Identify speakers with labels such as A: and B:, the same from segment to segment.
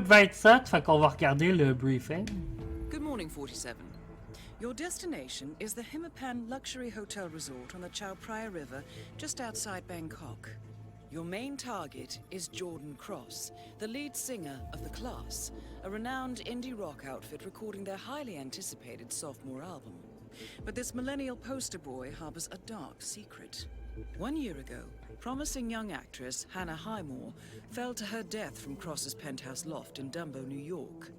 A: minute 27, fait qu'on va regarder le briefing.
B: Good morning, 47. Your destination is the Himapan Luxury Hotel Resort on the Chao Phraya River, just outside Bangkok. Your main target is Jordan Cross, the lead singer of The Class, a renowned indie rock outfit recording their highly anticipated sophomore album. But this millennial poster boy harbors a dark secret. 1 year ago, promising young actress Hannah Highmore fell to her death from Cross's penthouse loft in Dumbo, New York.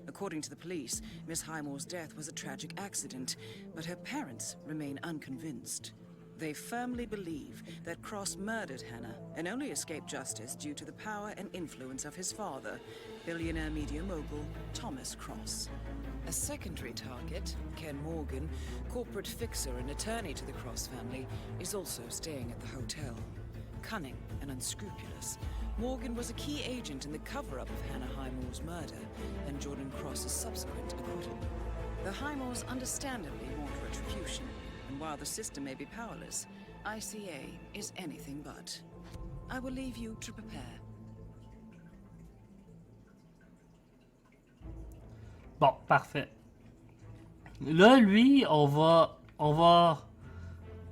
B: According to the police, Miss Highmore's death was a tragic accident, but her parents remain unconvinced. They firmly believe that Cross murdered Hannah and only escaped justice due to the power and influence of his father, billionaire media mogul Thomas Cross. A secondary target, Ken Morgan, corporate fixer and attorney to the Cross family, is also staying at the hotel. Cunning and unscrupulous, Morgan was a key agent in the cover-up of Hannah Highmore's murder and Jordan Cross's subsequent acquittal. The Highmores understandably want retribution, and while the system may be powerless, ICA is anything but. I will leave you to prepare.
A: Bon, parfait. Là, lui, on va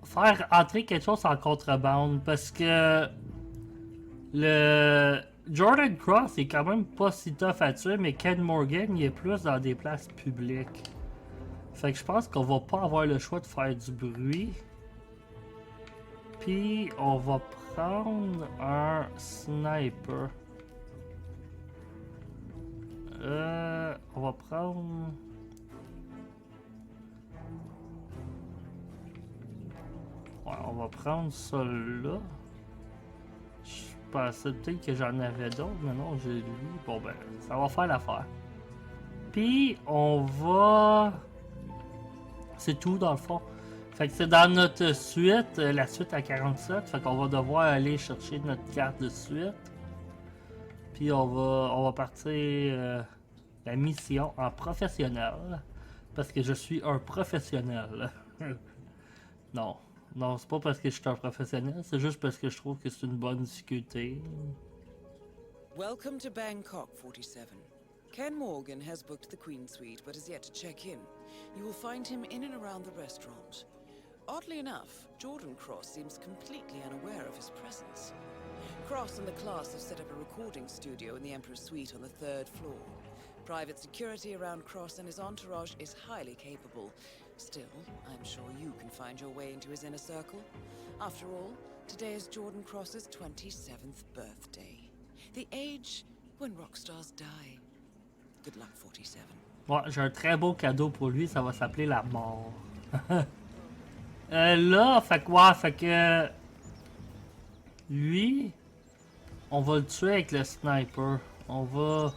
A: faire entrer quelque chose en contrebande parce que le Jordan Cross est quand même pas si tough à tuer, mais Ken Morgan, il est plus dans des places publiques. Fait que je pense qu'on va pas avoir le choix de faire du bruit. Puis on va prendre un sniper. On va prendre... Ouais, on va prendre ça là. Je pensais peut-être que j'en avais d'autres, mais non, j'ai lui. Bon ben, ça va faire l'affaire. Puis on va... C'est tout dans le fond. Fait que c'est dans notre suite, la suite à 47. Fait qu'on va devoir aller chercher notre carte de suite. Puis on va partir la mission en professionnel. Parce que je suis un professionnel. Non. Non, c'est pas parce que je suis un professionnel, c'est juste parce que je trouve que c'est une bonne difficulté.
B: Welcome to Bangkok, 47. Ken Morgan has booked the Queen Suite, but is yet to check in. You will find him in and around the restaurant. Oddly enough, Jordan Cross seems completely unaware of his presence. Cross and the Class have set up a recording studio in the Emperor's Suite on the 3rd floor. Private security around Cross and his entourage is highly capable. Still, I'm sure you can find your way into his inner circle. After all, today is Jordan Cross's 27th birthday. The age when rock stars die. Good luck, 47.
A: Ouais, j'ai un très beau cadeau pour lui, ça va s'appeler la mort. Là, fait que... Lui, on va le tuer avec le sniper. On va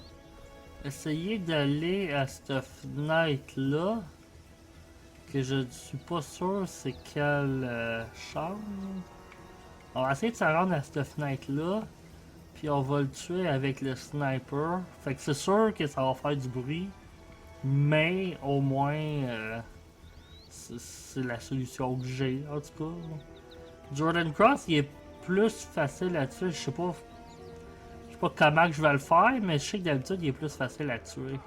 A: essayer d'aller à cette fenêtre-là. Que je ne suis pas sûr c'est quelle chambre. On va essayer de se rendre à cette fenêtre-là. Puis on va le tuer avec le sniper. Fait que c'est sûr que ça va faire du bruit. Mais au moins, c'est la solution que j'ai, en tout cas. Jordan Cross, il est plus facile à tuer. Je sais pas comment que je vais le faire, mais je sais que d'habitude, il est plus facile à tuer.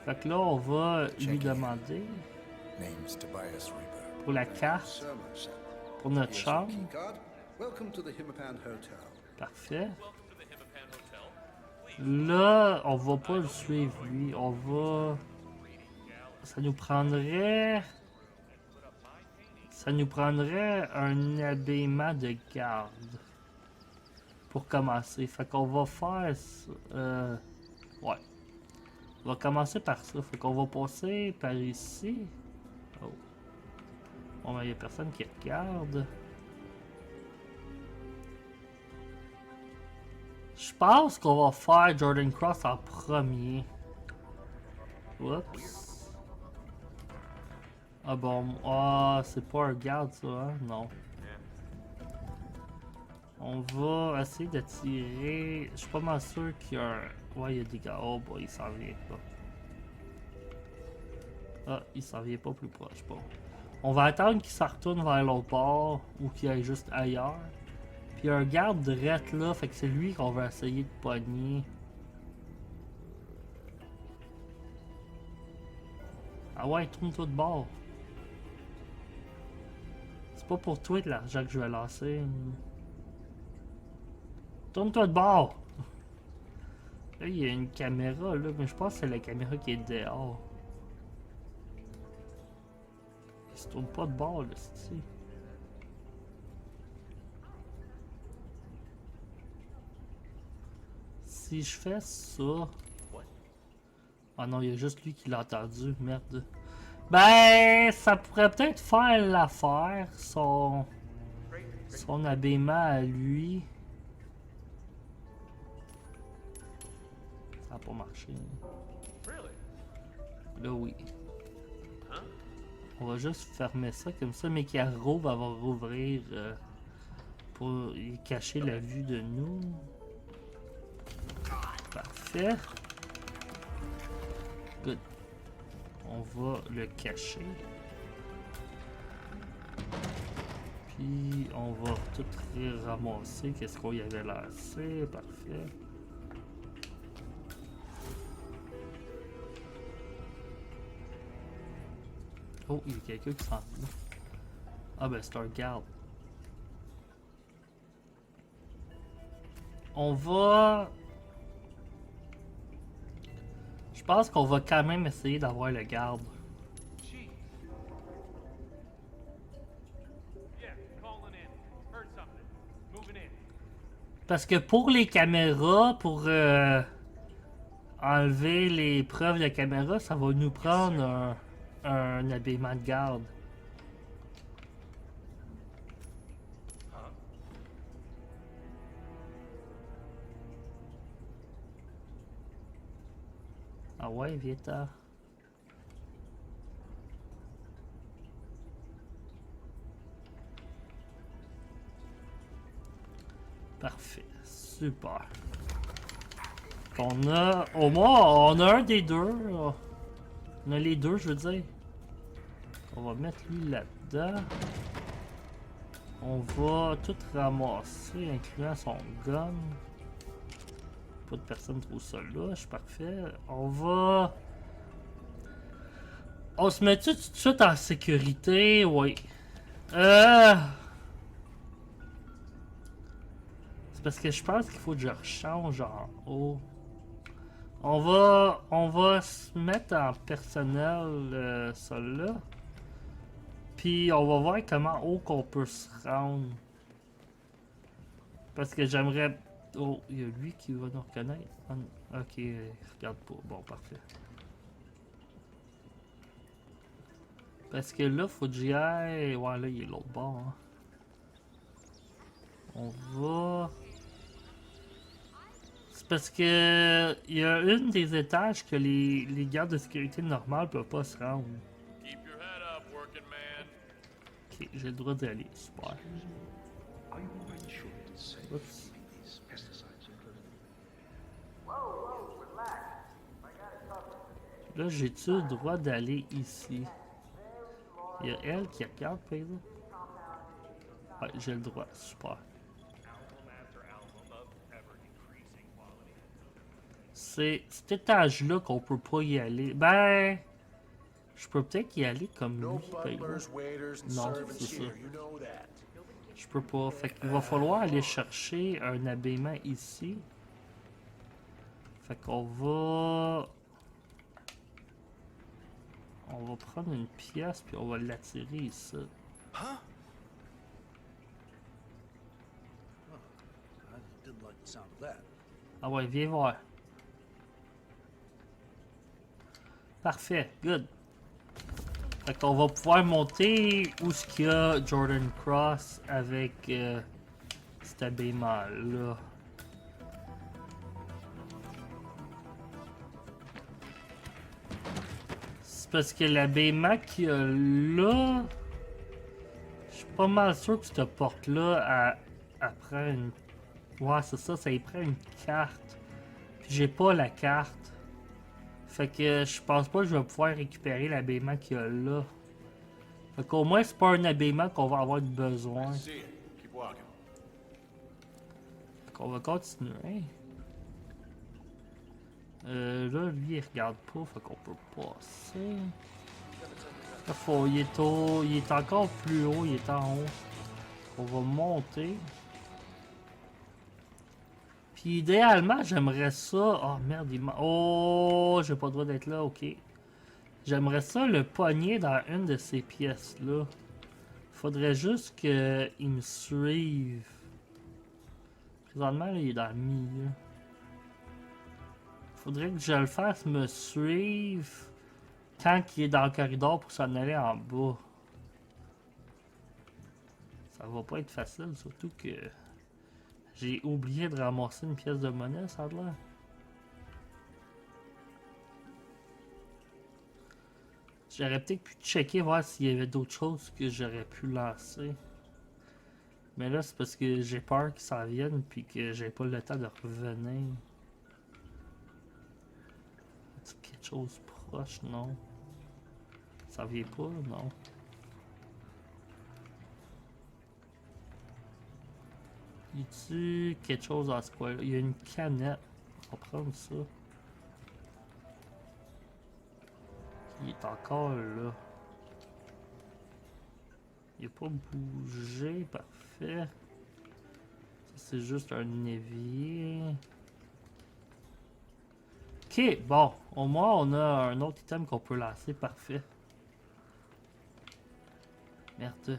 A: Fait que là, on va lui demander pour la carte, pour notre chambre. Parfait. Là, on va pas le suivre, lui. On va... Ça nous prendrait un habillement de garde. Pour commencer. Fait qu'on va faire... ouais. On va commencer par ça. Fait qu'on va passer par ici. Oh. Bon, ben, y a personne qui regarde. Je pense qu'on va faire Jordan Cross en premier. Oups. Ah bon, c'est pas un garde ça, hein? Non. On va essayer de tirer. Je suis pas mal sûr qu'il y a un... Ouais, il y a des gars. Oh boy, il s'en vient pas. Ah, il s'en vient pas plus proche. Bon. On va attendre qu'il s'en retourne vers l'autre bord ou qu'il aille juste ailleurs. Puis il y a un garde direct là, fait que c'est lui qu'on va essayer de pogner. Ah ouais, tourne-toi de bord. C'est pas pour toi de l'argent que je vais lancer. Tourne-toi de bord! Là, il y a une caméra, là, mais je pense que c'est la caméra qui est dehors. Il se tourne pas de bord, là, c'est. Si je fais ça... Ah non, il y a juste lui qui l'a entendu, merde. Ben, ça pourrait peut-être faire l'affaire, son habillement à lui. Ça n'a pas marché. Là, oui. On va juste fermer ça comme ça, mais Caro va rouvrir pour y cacher la vue de nous. Parfait. Good. On va le cacher. Puis on va tout ramasser. Qu'est-ce qu'on y avait lancé? Parfait. Oh, il y a quelqu'un qui s'en vient. Ah ben c'est un garde. On va... Je pense qu'on va quand même essayer d'avoir le garde. Parce que pour les caméras, pour enlever les preuves de caméra, ça va nous prendre un habillement de garde. Ah ouais, viens-t'en. Parfait, super. On a, au moins, on a un des deux. On a les deux, je veux dire. On va mettre lui là-dedans. On va tout ramasser, incluant son gun. Pas de personne trouve ça là, je suis parfait. On va... On se met tout de suite en sécurité, oui. C'est parce que je pense qu'il faut que je rechange en haut. On va se mettre en personnel, ça là. Puis on va voir comment haut qu'on peut se rendre. Parce que j'aimerais... Oh, il y a lui qui va nous reconnaître. Ok, regarde pas. Bon, parfait. Parce que là, faut que j'y aille... Ouais, là, il est l'autre bord. Hein. On va... C'est parce que... Il y a une des étages que les gardes de sécurité normales peuvent pas se rendre. Ok, j'ai le droit d'y aller. Super. Oups. Là, j'ai-tu le droit d'aller ici? Il y a elle qui regarde, par exemple. Ouais, j'ai le droit. Super. C'est cet étage-là qu'on peut pas y aller. Ben... Je peux peut-être y aller comme lui, par exemple. Non, c'est ça. Je peux pas. Fait qu'il va falloir aller chercher un habillement ici. Fait qu'on va... On va prendre une pièce puis on va l'attirer ici. Ah ouais, viens voir. Parfait, good. Fait qu'on va pouvoir monter où ce qu'il y a Jordan Cross avec cet habillement-là. C'est parce que l'habillement qu'il y a là... Je suis pas mal sûr que cette porte-là, elle prend une... Ouais, c'est ça, ça y prend une carte. Puis j'ai pas la carte. Fait que je pense pas que je vais pouvoir récupérer l'habillement qu'il y a là. Fait qu'au moins c'est pas un habillement qu'on va avoir besoin. Fait qu'on va continuer. Là, lui il regarde pas, fait qu'on peut passer. Là, il est encore plus haut, il est en haut. On va monter. Puis idéalement, j'aimerais ça... Oh merde, oh, j'ai pas le droit d'être là, ok. J'aimerais ça le pogner dans une de ces pièces-là. Faudrait juste qu'il me suive. Présentement, là, il est dans le milieu. Faudrait que je le fasse me suivre quand il est dans le corridor pour s'en aller en bas. Ça va pas être facile, surtout que j'ai oublié de ramasser une pièce de monnaie, ça a l'air. J'aurais peut-être pu checker, voir s'il y avait d'autres choses que j'aurais pu lancer. Mais là, c'est parce que j'ai peur qu'ils s'en viennent puis que j'ai pas le temps de revenir. Est-ce quelque chose proche? Non. Ça vient pas? Non. Y a-tu quelque chose dans ce coin-là? Il y a une canette. On va prendre ça. Il est encore là. Il n'a pas bougé. Parfait. C'est juste un évier. Ok, bon. Au moins, on a un autre item qu'on peut lancer. Parfait. Merde.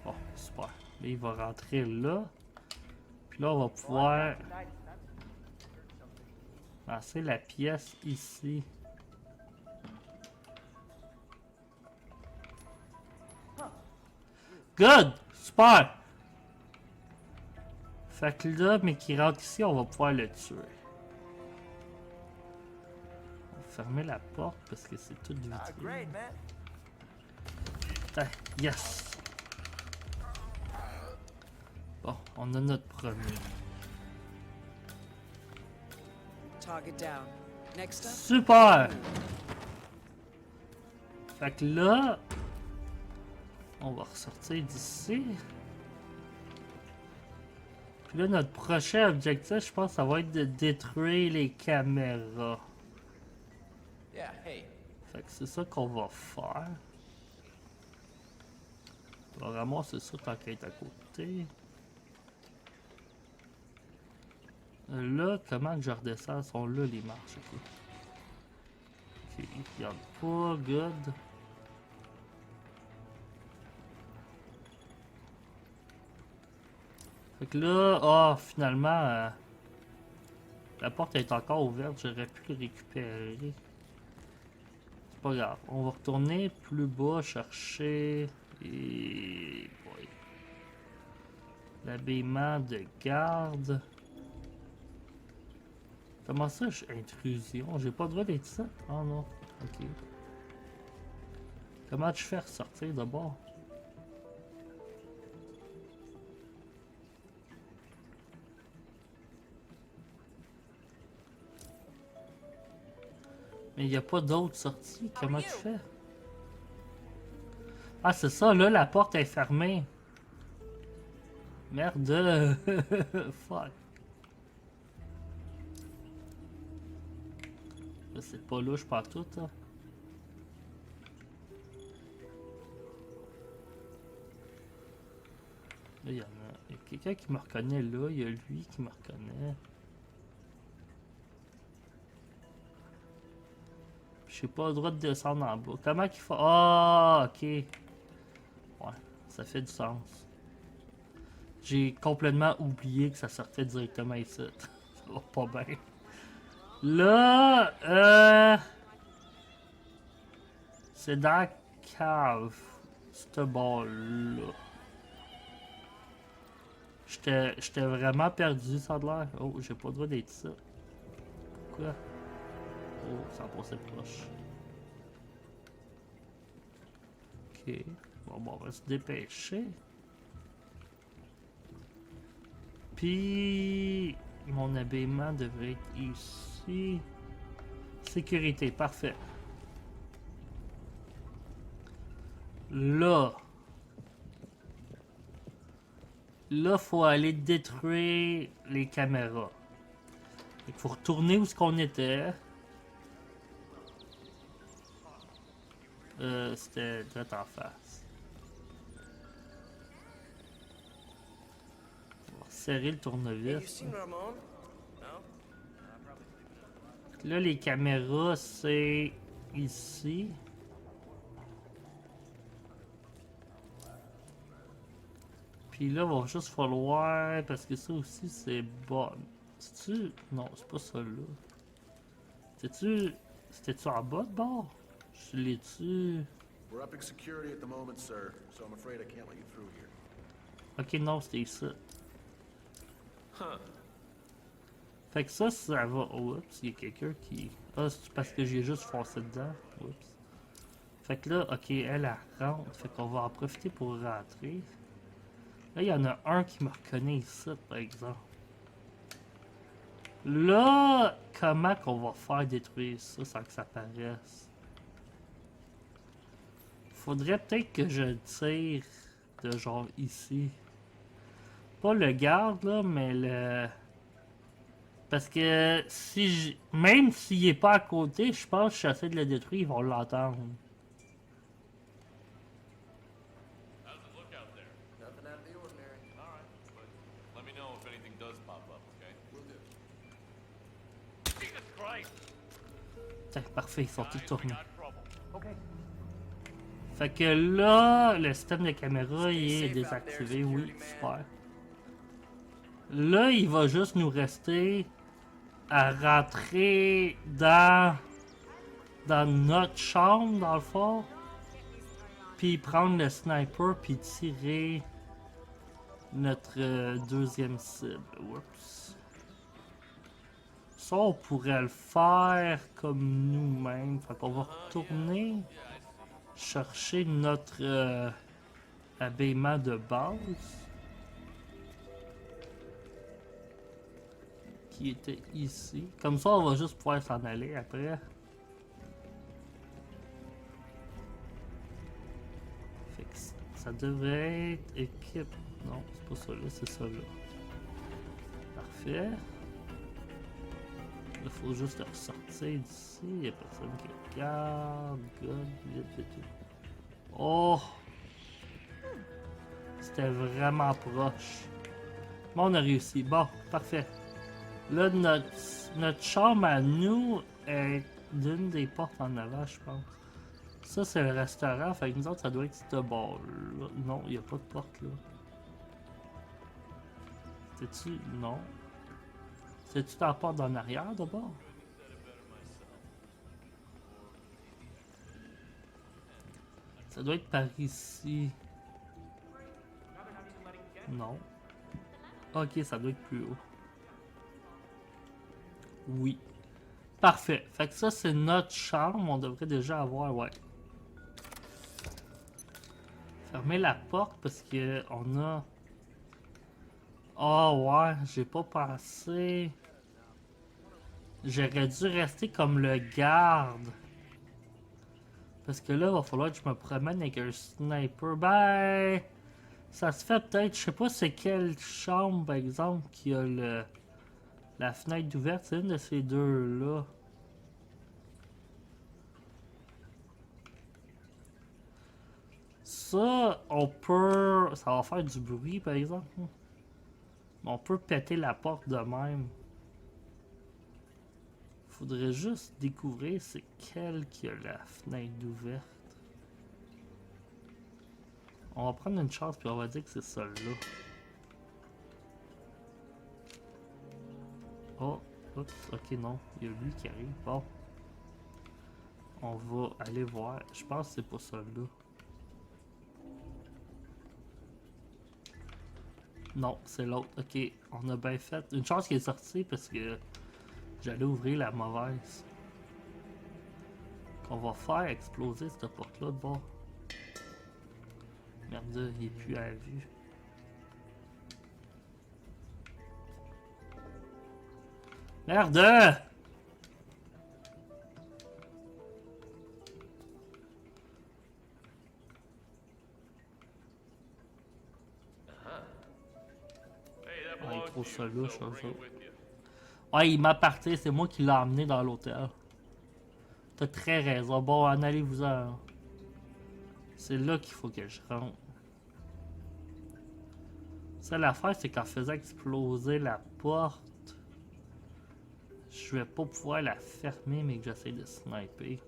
A: Bon, super. Là, il va rentrer là. Puis là, on va pouvoir lancer la pièce ici. Good! Super! Fait que là, mais qui rentre ici, on va pouvoir le tuer. On va fermer la porte parce que c'est tout vitré. Putain, yes! Bon, on a notre premier.
B: Target down. Next up.
A: Super! Fait que là, on va ressortir d'ici. Puis là, notre prochain objectif, je pense, ça va être de détruire les caméras. Fait que c'est ça qu'on va faire. On va ramasser ça tant qu'à être à côté. Là, comment que je redescends? Sont là les marches, ok. Ok, ils regardent pas, good. Fait que là, finalement, la porte est encore ouverte, j'aurais pu le récupérer. C'est pas grave, on va retourner plus bas, chercher... Et... boy. L'habillement de garde. Comment ça, intrusion? J'ai pas le droit d'être ça? Oh non, ok. Comment je fais ressortir de bord? Mais il n'y a pas d'autre sortie. Comment tu fais? Ah, c'est ça. Là, la porte est fermée. Merde. Fuck. C'est pas louche partout, là. Là, il y en a. Il y a quelqu'un qui me reconnaît là. Il y a lui qui me reconnaît. J'ai pas le droit de descendre en bas. Comment qu'il faut... Ah, ok. Ouais, ça fait du sens. J'ai complètement oublié que ça sortait directement ici. Ça va pas bien. Là, c'est dans la cave. Ce bord-là. J'étais vraiment perdu, ça a l'air. Oh, j'ai pas le droit d'être ça. Pourquoi? Oh, ça passait proche. Ok. Bon, on va se dépêcher. Puis, mon habillement devrait être ici. Sécurité, parfait. Là. Là, faut aller détruire les caméras. Il faut retourner où ce qu'on était. C'était direct en face. On va serrer le
C: Hey, you
A: tournevis.
C: seen Ramon? No?
A: Là, les caméras, c'est ici. Puis là, il va juste falloir... Parce que ça aussi, c'est bon. C'est-tu... Non, c'est pas ça, là. C'était-tu... C'était-tu en bas de bord? Je l'ai-tu...
D: We're upping security at the moment, sir, so I'm afraid I can't let you through here.
A: Ok, non, c'était ici.
C: Huh.
A: Fait que ça va... Oups, il y a quelqu'un qui... Ah, c'est parce que j'ai juste foncé dedans. Oups. Fait que là, ok, elle rentre. Fait qu'on va en profiter pour rentrer. Là, il y en a un qui me reconnaît ici, par exemple. Là, comment qu'on va faire détruire ça sans que ça paraisse? Faudrait peut-être que je tire de genre ici. Pas le garde, là, mais le... Parce que si même s'il est pas à côté, je pense que si j'essaie de le détruire, ils vont l'entendre.
E: How does it look out there?
C: Nothing out of the ordinary.
E: All right, but let me know if anything does pop up, okay?
D: Will do.
E: Jesus Christ!
A: Tiens, parfait, ils sont tous
E: Guys, we
A: tournés.
E: got trouble. Okay.
A: Fait que là, le système de caméra il
C: Stay
A: est
C: safe
A: désactivé,
C: out there,
A: oui,
C: security man.
A: super. Là, il va juste nous rester à rentrer dans notre chambre, dans le fond, puis prendre le sniper, puis tirer notre deuxième cible. Oups. Ça, on pourrait le faire comme nous-mêmes. Fait qu'on va retourner chercher notre habillement de base. Qui était ici. Comme ça, on va juste pouvoir s'en aller après. Fait que ça devrait être équipe. Non, c'est pas ça là, c'est ça là. Parfait. Il faut juste ressortir d'ici. Il n'y a personne qui regarde. God, vite, vite, vite. Oh! C'était vraiment proche. Bon, on a réussi. Bon, parfait. Là, notre chambre à nous est d'une des portes en avant, je pense. Ça, c'est le restaurant. Fait que nous autres, ça doit être ce bord-là. Non, il n'y a pas de porte, là. C'est-tu... Non. C'est-tu ta porte d'en arrière, d'abord? Ça doit être par ici. Non. Ok, ça doit être plus haut. Oui. Parfait. Fait que ça, c'est notre chambre. On devrait déjà avoir, ouais. Fermer la porte parce que on a... Oh ouais, j'ai pas pensé. J'aurais dû rester comme le garde. Parce que là, il va falloir que je me promène avec un sniper. Ben... Ça se fait peut-être, je sais pas c'est quelle chambre, par exemple, qui a la fenêtre ouverte. C'est une de ces deux-là. Ça, on peut... Ça va faire du bruit, par exemple. Mais on peut péter la porte de même. Faudrait juste découvrir c'est quelle qui a la fenêtre ouverte. On va prendre une chance puis on va dire que c'est celle-là. Oh, oups, ok non, il y a lui qui arrive. Bon. On va aller voir. Je pense que c'est pas celle-là. Non, c'est l'autre. Ok, on a bien fait. Une chance qu'il est sorti parce que j'allais ouvrir la mauvaise. Qu'on va faire exploser cette porte-là de bord. Merde, il est plus à la vue. Merde! ça louche,
E: so
A: eux
E: bring it
A: autres.
E: with you.
A: Ouais, il m'appartient, c'est moi qui l'ai emmené dans l'hôtel. T'as très raison. Bon, en allez-vous-en. C'est là qu'il faut que je rentre. Ça, l'affaire, c'est qu'en faisant exploser la porte, je vais pas pouvoir la fermer, mais que j'essaie de sniper.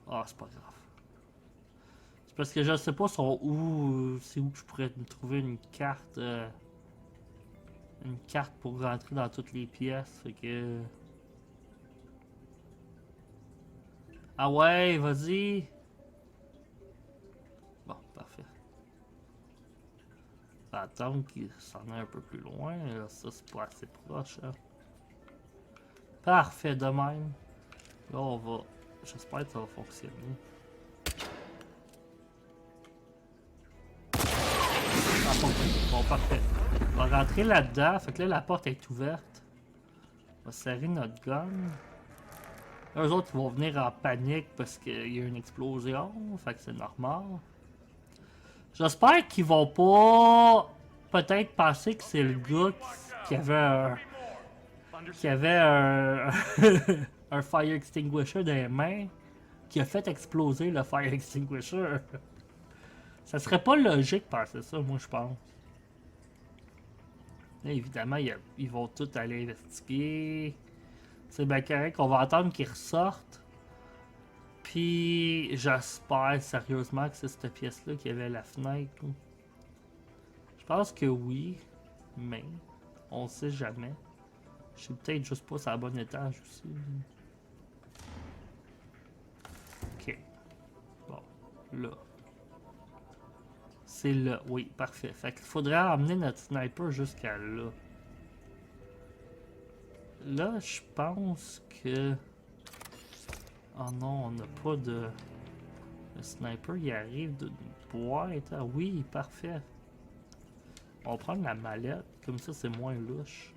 A: Ah, c'est pas grave. C'est parce que je sais pas sont où, c'est où que je pourrais me trouver une carte pour rentrer dans toutes les pièces. Fait que... Ah ouais, vas-y. Bon, parfait. Ça va attendre qu'il s'en ait un peu plus loin. Là, ça, c'est pas assez proche. Hein. Parfait, de même. Là, on va... J'espère que ça va fonctionner. Ah, bon, parfait. On va rentrer là-dedans. Fait que là, la porte est ouverte. On va serrer notre gun. Eux autres, ils vont venir en panique parce qu'il y a une explosion. Fait que c'est normal. J'espère qu'ils vont pas... Peut-être penser que c'est le gars qui avait un... Qui avait un... un fire extinguisher dans les mains. Qui a fait exploser le fire extinguisher. Ça serait pas logique de penser ça, moi, je pense. Là, évidemment, ils vont tous aller investiguer. C'est bien correct, on va attendre qu'ils ressortent. Puis, j'espère sérieusement que c'est cette pièce-là qui avait la fenêtre. Je pense que oui, mais on sait jamais. Je suis peut-être juste pas sur le bon étage aussi. Ok. Bon, là. C'est là, oui, parfait. Fait qu'il faudrait amener notre sniper jusqu'à là. Là, je pense que... Oh non, on n'a pas de... Le sniper, il arrive d'une boîte. Ah oui, parfait. On va prendre la mallette, comme ça c'est moins louche.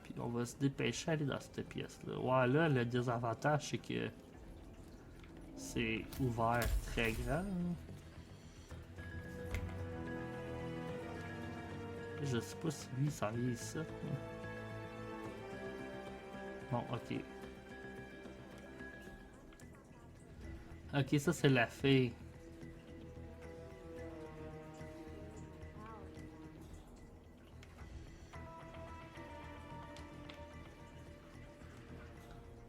A: Puis on va se dépêcher d'aller dans cette pièce-là. Ouais, là, le désavantage, c'est que... C'est ouvert très grand. Je sais pas si lui s'en vient ici. Bon, ok. Ok, ça c'est la fille.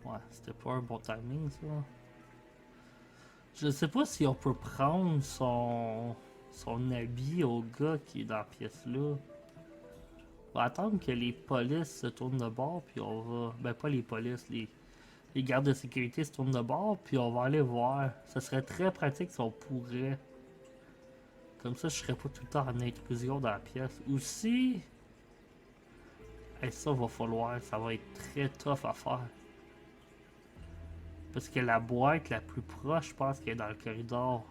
A: Ouais, c'était pas un bon timing ça. Je sais pas si on peut prendre son habit au gars qui est dans la pièce là. On va attendre que les polices se tournent de bord, puis on va... Ben pas les polices, les gardes de sécurité se tournent de bord, puis on va aller voir. Ça serait très pratique si on pourrait. Comme ça, je serais pas tout le temps en intrusion dans la pièce. Aussi... Et ça va falloir, ça va être très tough à faire. Parce que la boîte la plus proche, je pense qu'elle est dans le corridor.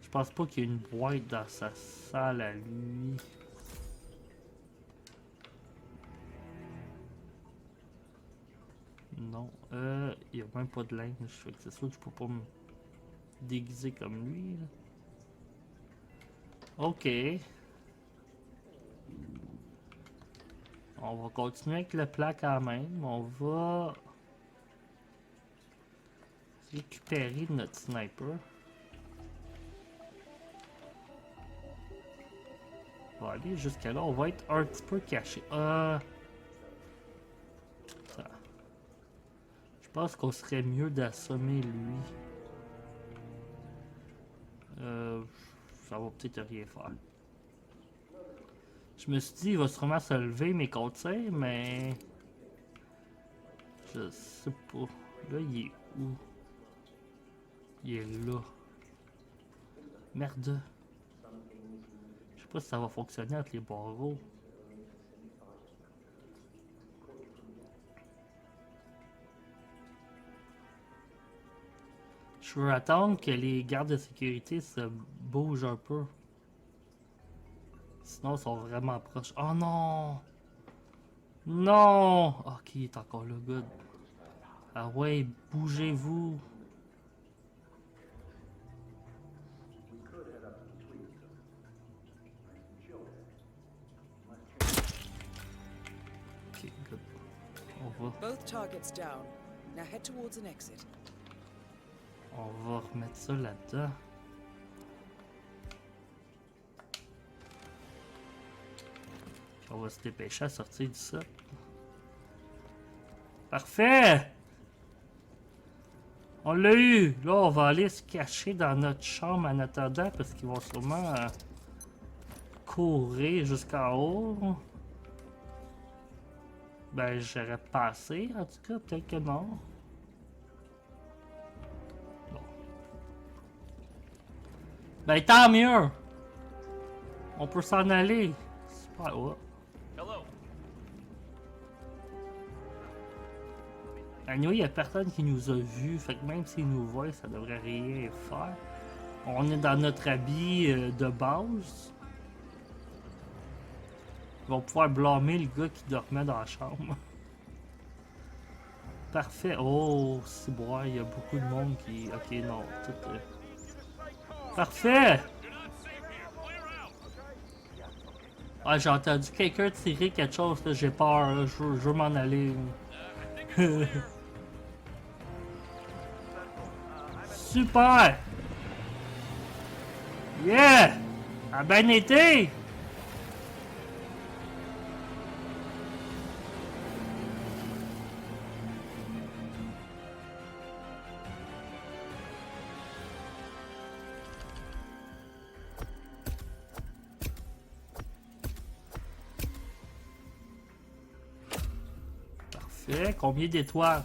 A: Je pense pas qu'il y ait une boîte dans sa salle à lui. Non, il n'y a même pas de linge. Fait que c'est sûr que je peux pas me déguiser comme lui. Là. Ok. On va continuer avec le plat quand même. On va récupérer notre sniper. On va aller jusqu'à là. On va être un petit peu caché. Je pense qu'on serait mieux d'assommer lui. Ça va peut-être rien faire. Je me suis dit, il va sûrement se lever, mais qu'on tire, mais... Je sais pas. Là, il est où? Il est là. Merde. Je sais pas si ça va fonctionner avec les barreaux. Je veux attendre que les gardes de sécurité se bougent un peu. Sinon, ils sont vraiment proches. Oh non! Non! Ok, il est encore là, good. Ah ouais, bougez-vous. va.
B: Both targets down. Now head towards an exit.
A: On va remettre ça là-dedans. Puis on va se dépêcher à sortir de ça. Parfait! On l'a eu! Là, on va aller se cacher dans notre chambre en attendant parce qu'ils vont sûrement courir jusqu'en haut. Ben, j'aurais passé, en tout cas, peut-être que non. Bon. Ben, tant mieux! On peut s'en aller. Super, ouais.
E: Hello.
A: Anyway, il n'y a personne qui nous a vus, fait que même s'ils nous voient, ça devrait rien faire. On est dans notre habit de base. Ils vont pouvoir blâmer le gars qui dormait dans la chambre. Parfait. Oh, c'est bon, il y a beaucoup de monde qui... Ok, non, tout... Parfait! Ah, j'ai entendu quelqu'un tirer quelque chose, là, j'ai peur, là, je veux m'en aller. Super! Yeah! Ça a bien été! Parfait. Combien d'étoiles?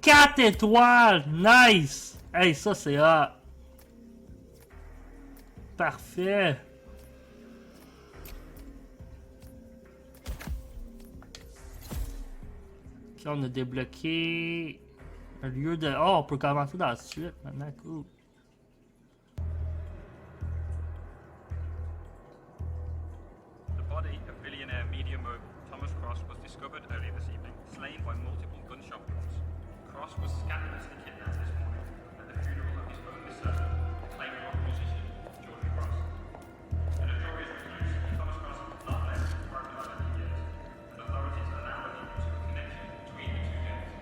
A: 4 étoiles! Nice! Hey, ça c'est hot! Parfait! Ok, on a débloqué un lieu de... Oh, on peut commencer dans la suite maintenant, cool.
F: The body of billionaire media mogul Thomas Cross was discovered earlier this evening, slain by multiple gunshot wounds. Cross was scandalously kidnapped this morning at the funeral of his only son, acclaimed rock musician George Cross. The notorious recluse Thomas Cross was not left for up to 20 years, and authorities are now looking into a connection between the two deaths.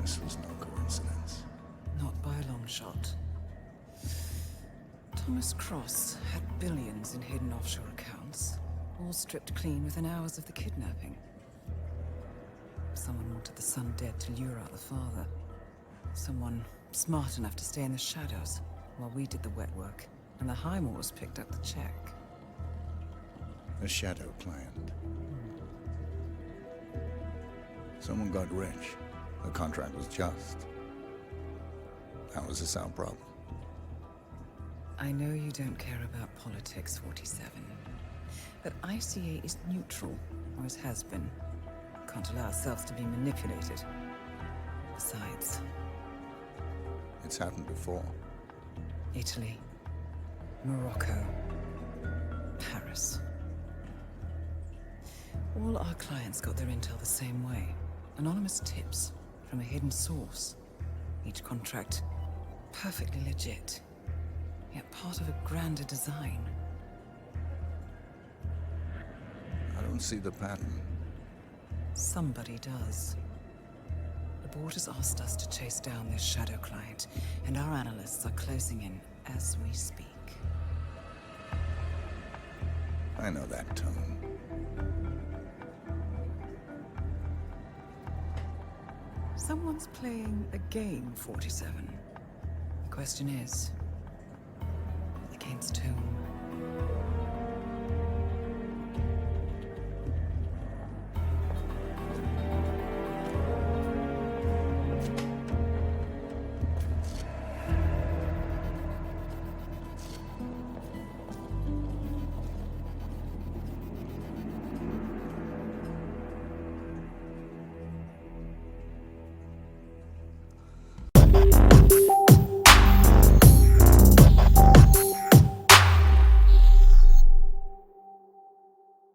D: This was no coincidence.
B: Not by a long shot. Thomas Cross had billions in hidden offshore accounts, all stripped clean within hours of the kidnapping. Someone wanted the son dead to lure out the father. Someone smart enough to stay in the shadows while we did the wet work, and the Highmores picked up the check.
G: A shadow client. Someone got rich. The contract was just. That was a sound problem.
B: I know you don't care about politics, 47. But ICA is neutral, or always has been. Can't allow ourselves to be manipulated. Besides,
G: It's happened before.
B: Italy, Morocco, Paris. All our clients got their intel the same way. Anonymous tips from a hidden source. Each contract perfectly legit, yet part of a grander design.
G: I don't see the pattern.
B: Somebody does. The board has asked us to chase down this shadow client, and our analysts are closing in as we speak.
G: I know that tone.
B: Someone's playing a game, 47. The question is, against whom?